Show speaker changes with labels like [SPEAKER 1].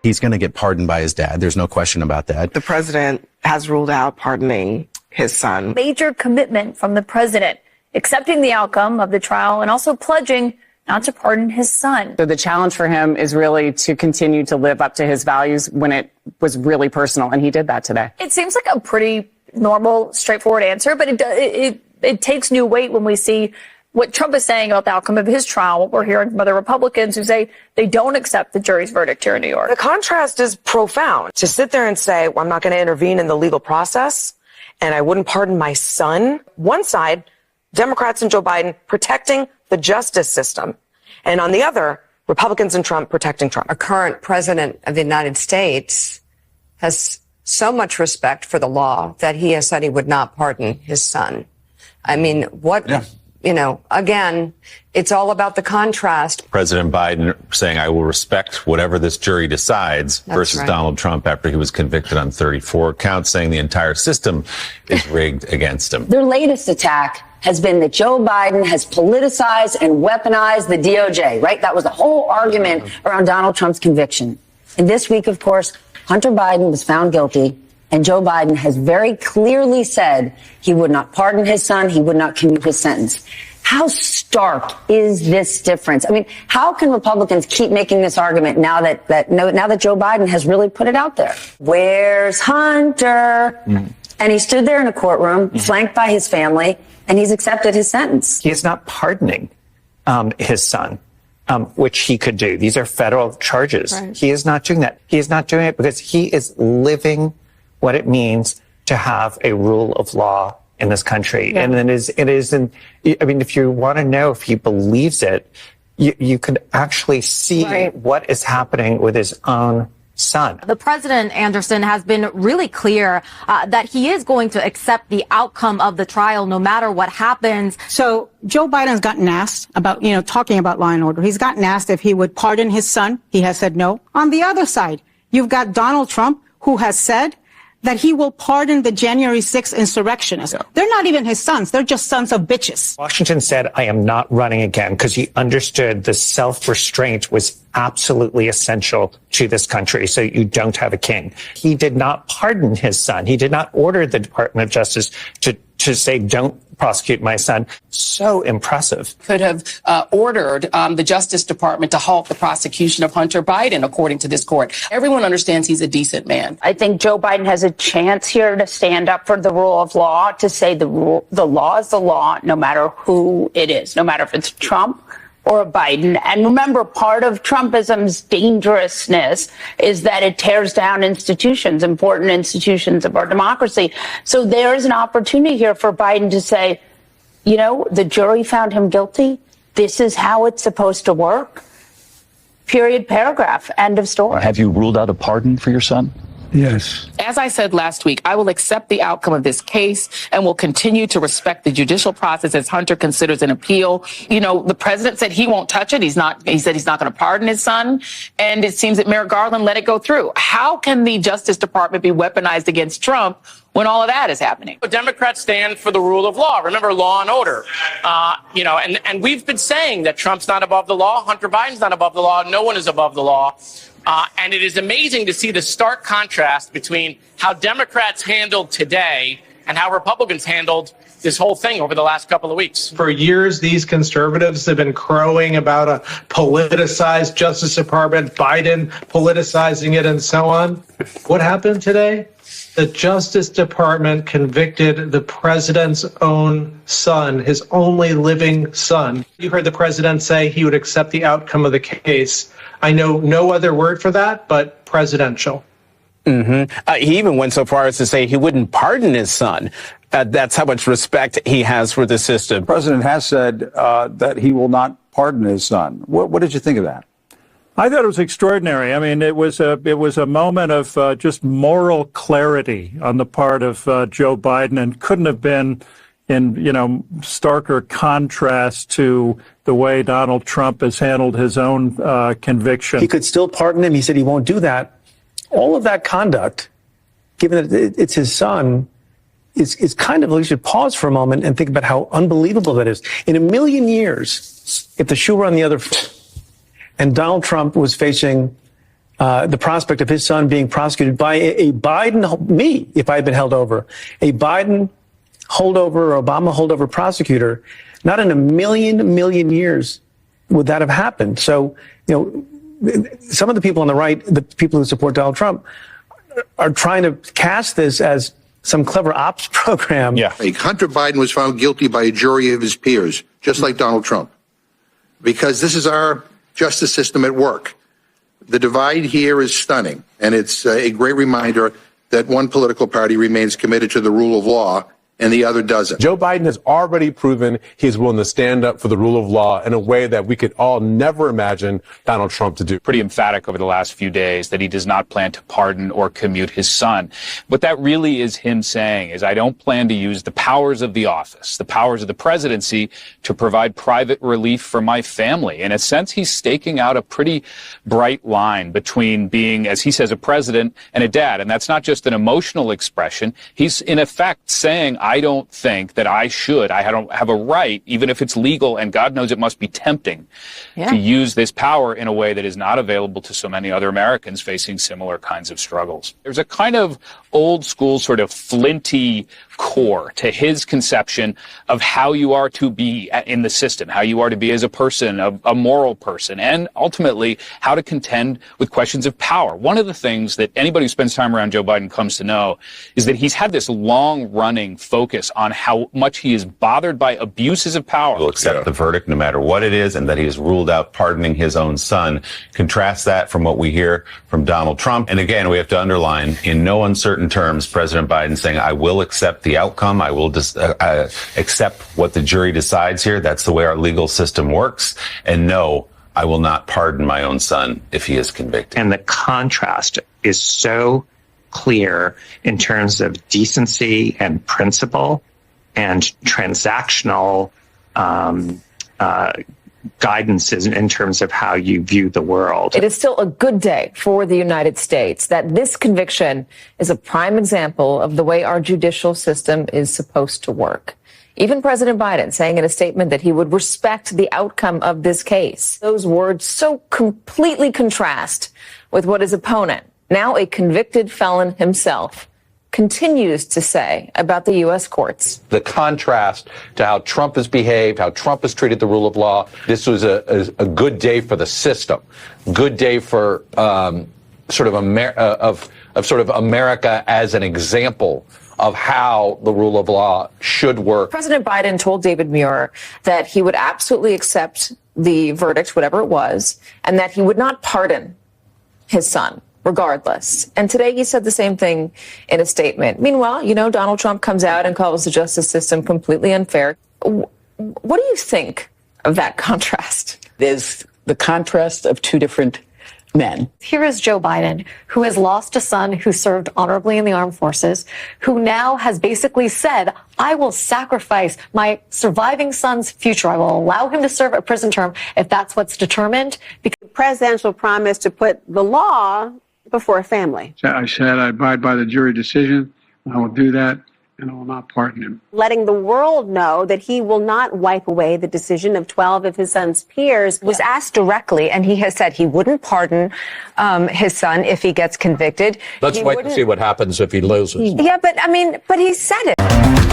[SPEAKER 1] He's going to get pardoned by his dad. There's no question about that.
[SPEAKER 2] The president has ruled out pardoning his son.
[SPEAKER 3] Major commitment from the president, accepting the outcome of the trial and also pledging not to pardon his son.
[SPEAKER 4] So the challenge for him is really to continue to live up to his values when it was really personal, and he did that today.
[SPEAKER 3] It seems like a pretty normal, straightforward answer, but it takes new weight when we see what Trump is saying about the outcome of his trial, what we're hearing from other Republicans who say they don't accept the jury's verdict here in New York.
[SPEAKER 2] The contrast is profound. To sit there and say, well, I'm not going to intervene in the legal process, and I wouldn't pardon my son. One side, Democrats and Joe Biden protecting the justice system. And on the other, Republicans and Trump protecting Trump.
[SPEAKER 5] Our current president of the United States has so much respect for the law that he has said he would not pardon his son. I mean, again, it's all about the contrast.
[SPEAKER 6] President Biden saying, I will respect whatever this jury decides, versus Donald Trump after he was convicted on 34 counts, saying the entire system is rigged against him.
[SPEAKER 7] Their latest attack has been that Joe Biden has politicized and weaponized the DOJ, right? That was the whole argument around Donald Trump's conviction. And this week, of course, Hunter Biden was found guilty, and Joe Biden has very clearly said he would not pardon his son, he would not commute his sentence. How stark is this difference? I mean, how can Republicans keep making this argument now that Joe Biden has really put it out there? Where's Hunter? And he stood there in a courtroom, flanked by his family, and he's accepted his sentence.
[SPEAKER 8] He is not pardoning his son, which he could do. These are federal charges. Right. He is not doing that. He is not doing it because he is living what it means to have a rule of law in this country. Yeah. And if you want to know if he believes it, you could actually see what is happening with his own son.
[SPEAKER 9] The president, Anderson, has been really clear that he is going to accept the outcome of the trial no matter what happens.
[SPEAKER 10] So Joe Biden's gotten asked about, talking about law and order. He's gotten asked if he would pardon his son. He has said no. On the other side, you've got Donald Trump, who has said that he will pardon the January 6th insurrectionists. Yeah. They're not even his sons. They're just sons of bitches.
[SPEAKER 8] Washington said, I am not running again, because he understood the self-restraint was absolutely essential to this country, so you don't have a king. He did not pardon his son. He did not order the Department of Justice to say, don't prosecute my son. So impressive.
[SPEAKER 11] Could have ordered the Justice Department to halt the prosecution of Hunter Biden, according to this court. Everyone understands he's a decent man.
[SPEAKER 7] I think Joe Biden has a chance here to stand up for the rule of law, to say the law is the law, no matter who it is, no matter if it's Trump or Biden. And remember, part of Trumpism's dangerousness is that it tears down institutions, important institutions of our democracy. So there is an opportunity here for Biden to say, the jury found him guilty. This is how it's supposed to work. Period, paragraph, end of story.
[SPEAKER 12] Have you ruled out a pardon for your son?
[SPEAKER 11] Yes. As I said last week, I will accept the outcome of this case and will continue to respect the judicial process as Hunter considers an appeal. The president said he won't touch it. He said he's not going to pardon his son. And it seems that Merrick Garland let it go through. How can the Justice Department be weaponized against Trump when all of that is happening?
[SPEAKER 13] The Democrats stand for the rule of law. Remember, law and order. And we've been saying that Trump's not above the law. Hunter Biden's not above the law. No one is above the law. And it is amazing to see the stark contrast between how Democrats handled today and how Republicans handled this whole thing over the last couple of weeks.
[SPEAKER 14] For years, these conservatives have been crowing about a politicized Justice Department, Biden politicizing it, and so on. What happened today? The Justice Department convicted the president's own son, his only living son. You heard the president say he would accept the outcome of the case. I know no other word for that but presidential.
[SPEAKER 15] He even went so far as to say he wouldn't pardon his son. That's how much respect he has for the system.
[SPEAKER 16] The president has said that he will not pardon his son. What did you think of that?
[SPEAKER 17] I thought it was extraordinary. I mean, it was a moment of just moral clarity on the part of Joe Biden, and couldn't have been in, starker contrast to the way Donald Trump has handled his own conviction.
[SPEAKER 18] He could still pardon him. He said he won't do that. All of that conduct, given that it's his son, is kind of, we should pause for a moment and think about how unbelievable that is. In a million years, if the shoe were on the other foot, and Donald Trump was facing the prospect of his son being prosecuted by a Biden, me, if I had been held over, a Biden holdover or Obama holdover prosecutor, not in a million years would that have happened. So, some of the people on the right, the people who support Donald Trump, are trying to cast this as some clever ops program.
[SPEAKER 19] Yeah. Hunter Biden was found guilty by a jury of his peers, just like Donald Trump, because this is our justice system at work. The divide here is stunning, and it's a great reminder that one political party remains committed to the rule of law and the other doesn't.
[SPEAKER 20] Joe Biden has already proven he's willing to stand up for the rule of law in a way that we could all never imagine Donald Trump to do.
[SPEAKER 21] Pretty emphatic over the last few days that he does not plan to pardon or commute his son. What that really is him saying is, I don't plan to use the powers of the office, the powers of the presidency, to provide private relief for my family. In a sense, he's staking out a pretty bright line between being, as he says, a president and a dad. And that's not just an emotional expression. He's in effect saying, I don't think that I don't have a right, even if it's legal, and God knows it must be tempting, to use this power in a way that is not available to so many other Americans facing similar kinds of struggles. There's a kind of old school sort of flinty core to his conception of how you are to be in the system, how you are to be as a person, a moral person, and ultimately how to contend with questions of power. One of the things that anybody who spends time around Joe Biden comes to know is that he's had this long-running focus on how much he is bothered by abuses of power.
[SPEAKER 6] Will accept the verdict no matter what it is, and that he has ruled out pardoning his own son. Contrast that from what we hear from Donald Trump. And again, we have to underline, in no uncertain terms, President Biden saying, I will accept the outcome. I will accept what the jury decides here. That's the way our legal system works. And no, I will not pardon my own son if he is convicted.
[SPEAKER 8] And the contrast is so clear in terms of decency and principle and transactional guidance in terms of how you view the world.
[SPEAKER 2] It is still a good day for the United States that this conviction is a prime example of the way our judicial system is supposed to work. Even President Biden saying in a statement that he would respect the outcome of this case. Those words so completely contrast with what his opponent, now a convicted felon himself, continues to say about the U.S. courts.
[SPEAKER 22] The contrast to how Trump has behaved, how Trump has treated the rule of law. This was a good day for the system, good day for sort of America as an example of how the rule of law should work.
[SPEAKER 2] President Biden told David Muir that he would absolutely accept the verdict, whatever it was, and that he would not pardon his son, regardless. And today he said the same thing in a statement. Meanwhile, Donald Trump comes out and calls the justice system completely unfair. What do you think of that contrast?
[SPEAKER 23] There's the contrast of two different men.
[SPEAKER 24] Here is Joe Biden, who has lost a son who served honorably in the armed forces, who now has basically said, I will sacrifice my surviving son's future. I will allow him to serve a prison term if that's what's determined.
[SPEAKER 25] Because the presidential promise to put the law before a family.
[SPEAKER 26] I said I abide by the jury decision. I will do that, and I will not pardon him.
[SPEAKER 25] Letting the world know that he will not wipe away the decision of 12 of his son's peers.
[SPEAKER 5] Was asked directly, and he has said he wouldn't pardon his son if he gets convicted.
[SPEAKER 22] Let's wait and see what happens if he loses.
[SPEAKER 5] Yeah, but he said it.